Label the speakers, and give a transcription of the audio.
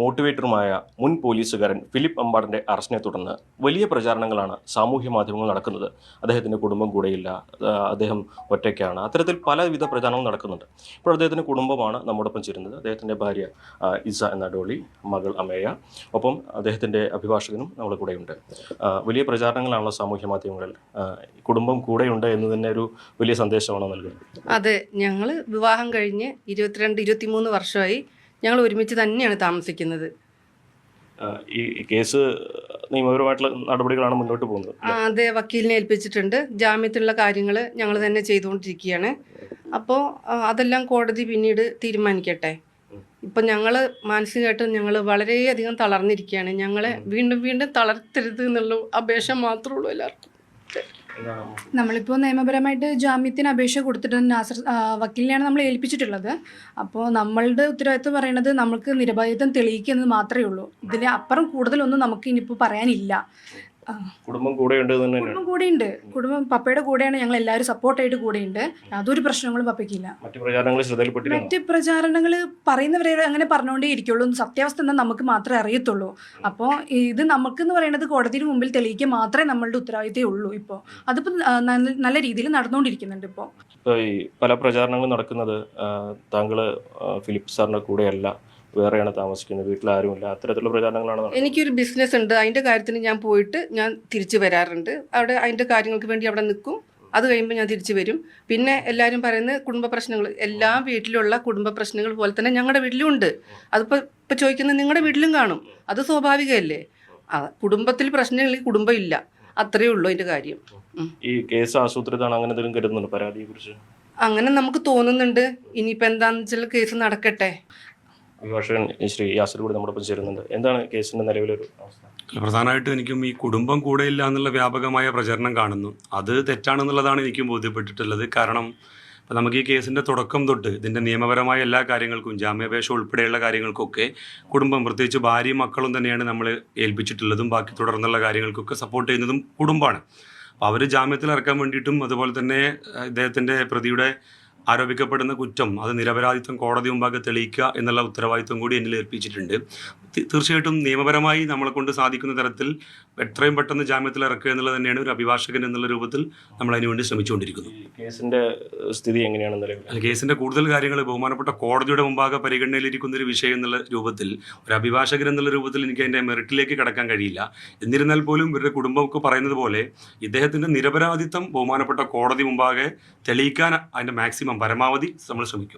Speaker 1: മോട്ടിവേറ്ററുമായ മുൻ പോലീസുകാരൻ ഫിലിപ്പ് അമ്പാടിൻ്റെ അറസ്റ്റിനെ തുടർന്ന് വലിയ പ്രചാരണങ്ങളാണ് സാമൂഹ്യ മാധ്യമങ്ങൾ നടക്കുന്നത്. അദ്ദേഹത്തിൻ്റെ കുടുംബം കൂടെയില്ല, അദ്ദേഹം ഒറ്റയ്ക്കാണ്, അത്തരത്തിൽ പലവിധ പ്രചാരണങ്ങൾ നടക്കുന്നുണ്ട്. ഇപ്പോൾ അദ്ദേഹത്തിൻ്റെ കുടുംബമാണ് നമ്മോടൊപ്പം ചേരുന്നത്. അദ്ദേഹത്തിൻ്റെ ഭാര്യ ഇസ എന്ന ഡോളി, മകൾ അമേയ, ഒപ്പം അദ്ദേഹത്തിൻ്റെ അഭിഭാഷകനും നമ്മുടെ കൂടെയുണ്ട്. വലിയ പ്രചാരണങ്ങളാണല്ലോ സാമൂഹ്യ മാധ്യമങ്ങളിൽ. കുടുംബം കൂടെയുണ്ട് എന്ന് തന്നെ ഒരു വലിയ സന്ദേശമാണോ നൽകുന്നത്?
Speaker 2: അതെ, ഞങ്ങൾ വിവാഹം കഴിഞ്ഞ് 23 വർഷമായി ഞങ്ങൾ ഒരുമിച്ച് തന്നെയാണ് താമസിക്കുന്നത്.
Speaker 1: ഈ കേസ് നിയമപരമായിട്ടുള്ള നടപടികളാണ് മുന്നോട്ട് പോകുന്നത്.
Speaker 2: അതെ, വക്കീലിനെ ഏൽപ്പിച്ചിട്ടുണ്ട്. ജാമ്യത്തിലുള്ള കാര്യങ്ങൾ ഞങ്ങൾ തന്നെ ചെയ്തുകൊണ്ടിരിക്കുകയാണ്. അപ്പോൾ അതെല്ലാം കോടതി പിന്നീട് തീരുമാനിക്കട്ടെ. ഇപ്പം ഞങ്ങൾ മാനസികമായിട്ട് ഞങ്ങൾ വളരെയധികം തളർന്നിരിക്കുകയാണ്. ഞങ്ങളെ വീണ്ടും വീണ്ടും തളർത്തരുത് എന്നുള്ള അപേക്ഷ മാത്രമേ ഉള്ളൂ എല്ലാവർക്കും.
Speaker 3: നമ്മളിപ്പോൾ നിയമപരമായിട്ട് ജാമ്യത്തിന് അപേക്ഷ കൊടുത്തിട്ട് നാസർ വക്കീലിനെയാണ് നമ്മൾ ഏൽപ്പിച്ചിട്ടുള്ളത്. അപ്പോൾ നമ്മളുടെ ഉത്തരവാദിത്വം പറയുന്നത് നമുക്ക് നിരപരാധിത്വം തെളിയിക്കുന്നത് മാത്രമേ ഉള്ളൂ. ഇതിന് അപ്പുറം കൂടുതലൊന്നും നമുക്ക് ഇനിയിപ്പോൾ പറയാനില്ല.
Speaker 1: കുടുംബം കൂടെയുണ്ട്.
Speaker 3: കുടുംബം കൂടെയുണ്ട്. കുടുംബം പപ്പയുടെ കൂടെയാണ്, ഞങ്ങൾ എല്ലാവരും സപ്പോർട്ടായിട്ട് കൂടെയുണ്ട്. യാതൊരു പ്രശ്നങ്ങളും പപ്പയ്ക്കില്ല. മറ്റ് പ്രചാരണങ്ങൾ പറയുന്നവരെ അങ്ങനെ പറഞ്ഞുകൊണ്ടേ ഇരിക്കുള്ളൂ. സത്യാവസ്ഥ എന്താ നമുക്ക് മാത്രമേ അറിയത്തുള്ളൂ. അപ്പോൾ ഇത് നമുക്കെന്ന് പറയുന്നത് കോടതിയുടെ മുമ്പിൽ തെളിയിക്കുക മാത്രമേ നമ്മളുടെ ഉത്തരവാദിത്തമേ ഉള്ളൂ. ഇപ്പോൾ അതിപ്പോൾ നല്ല രീതിയിൽ നടന്നുകൊണ്ടിരിക്കുന്നുണ്ട്. ഇപ്പോൾ
Speaker 1: ഈ പല പ്രചാരണങ്ങളും നടക്കുന്നത് താങ്കൾ ഫിലിപ്പ് സാറിൻ്റെ കൂടെയല്ല, വേറെയാണ് താമസിക്കുന്നത്, വീട്ടിലാരുമില്ല, അത്തരത്തിലുള്ള പ്രചാരണങ്ങളാണ്.
Speaker 2: എനിക്കൊരു ബിസിനസ് ഉണ്ട്, അതിൻ്റെ കാര്യത്തിന് ഞാൻ പോയിട്ട് ഞാൻ തിരിച്ചു വരാറുണ്ട്. അവിടെ അതിൻ്റെ കാര്യങ്ങൾക്ക് വേണ്ടി അവിടെ നിൽക്കും. അത് കഴിയുമ്പോൾ ഞാൻ തിരിച്ചു വരും. പിന്നെ എല്ലാവരും പറയുന്നത് കുടുംബ പ്രശ്നങ്ങൾ, എല്ലാ വീട്ടിലുള്ള കുടുംബ പ്രശ്നങ്ങൾ പോലെ തന്നെ ഞങ്ങളുടെ വീട്ടിലും ഉണ്ട്. അതിപ്പോൾ ചോദിക്കുന്നത് നിങ്ങളുടെ വീട്ടിലും കാണും. അത് സ്വാഭാവികമല്ലേ. കുടുംബത്തിൽ പ്രശ്നങ്ങളിൽ കുടുംബം ഇല്ല, അത്രയേ ഉള്ളൂ അതിൻ്റെ കാര്യം.
Speaker 1: ഈ കേസ് ആസൂത്രിതമാണ്, അങ്ങനെ എന്തെങ്കിലും കരുതുന്നുണ്ട് പരാതിയെ കുറിച്ച്?
Speaker 2: അങ്ങനെ നമുക്ക് തോന്നുന്നുണ്ട്. ഇനിയിപ്പോൾ എന്താണെന്ന് വെച്ചാൽ കേസ് നടക്കട്ടെ.
Speaker 1: അഭിഭാഷകൻ ശ്രീ യാസിർ കൂടി നമ്മോടൊപ്പം ചേരുന്നുണ്ട്. എന്താണ് കേസിന്റെ നിലവിലൊരു അവസ്ഥ?
Speaker 4: പ്രധാനമായിട്ടും എനിക്കും ഈ കുടുംബം കൂടെയില്ല എന്നുള്ള വ്യാപകമായ പ്രചരണം കാണുന്നു. അത് തെറ്റാണെന്നുള്ളതാണ് എനിക്കും ബോധ്യപ്പെട്ടിട്ടുള്ളത്. കാരണം ഇപ്പം നമുക്ക് ഈ കേസിൻ്റെ തുടക്കം തൊട്ട് ഇതിൻ്റെ നിയമപരമായ എല്ലാ കാര്യങ്ങൾക്കും, ജാമ്യാപേക്ഷ ഉൾപ്പെടെയുള്ള കാര്യങ്ങൾക്കൊക്കെ കുടുംബം, പ്രത്യേകിച്ച് ഭാര്യയും മക്കളും തന്നെയാണ് നമ്മൾ ഏൽപ്പിച്ചിട്ടുള്ളതും. ബാക്കി തുടർന്നുള്ള കാര്യങ്ങൾക്കൊക്കെ സപ്പോർട്ട് ചെയ്യുന്നതും കുടുംബമാണ്. അപ്പോൾ അവർ ജാമ്യത്തിൽ ഇറക്കാൻ വേണ്ടിയിട്ടും അതുപോലെ തന്നെ ഇദ്ദേഹത്തിൻ്റെ പ്രതിയുടെ ആരോപിക്കപ്പെടുന്ന കുറ്റം അത് നിരപരാധിത്വം കോടതി മുമ്പാകെ തെളിയിക്കുക എന്നുള്ള ഉത്തരവാദിത്വം കൂടി എന്നിൽ ഏൽപ്പിച്ചിട്ടുണ്ട്. തീർച്ചയായിട്ടും നിയമപരമായി നമ്മളെ കൊണ്ട് സാധിക്കുന്ന തരത്തിൽ എത്രയും പെട്ടെന്ന് ജാമ്യത്തിൽ ഇറക്കുക എന്നുള്ളത് തന്നെയാണ് ഒരു അഭിഭാഷകൻ എന്നുള്ള രൂപത്തിൽ നമ്മൾ അതിനുവേണ്ടി ശ്രമിച്ചുകൊണ്ടിരിക്കുന്നത്.
Speaker 1: കേസിന്റെ സ്ഥിതി എങ്ങനെയാണ് നിലവിൽ?
Speaker 4: കേസിന്റെ കൂടുതൽ കാര്യങ്ങൾ ബഹുമാനപ്പെട്ട കോടതിയുടെ മുമ്പാകെ പരിഗണനയിലിരിക്കുന്ന ഒരു വിഷയം എന്നുള്ള രൂപത്തിൽ, ഒരു അഭിഭാഷകൻ എന്നുള്ള രൂപത്തിൽ എനിക്ക് അതിൻ്റെ മെറിറ്റിലേക്ക് കടക്കാൻ കഴിയില്ല. എന്നിരുന്നാൽ പോലും ഇവരുടെ കുടുംബമൊക്കെ പറയുന്നത് പോലെ ഇദ്ദേഹത്തിൻ്റെ നിരപരാധിത്വം ബഹുമാനപ്പെട്ട കോടതി മുമ്പാകെ തെളിയിക്കാൻ അതിൻ്റെ മാക്സിമം പരമാവധി നമ്മൾ ശ്രമിക്കും.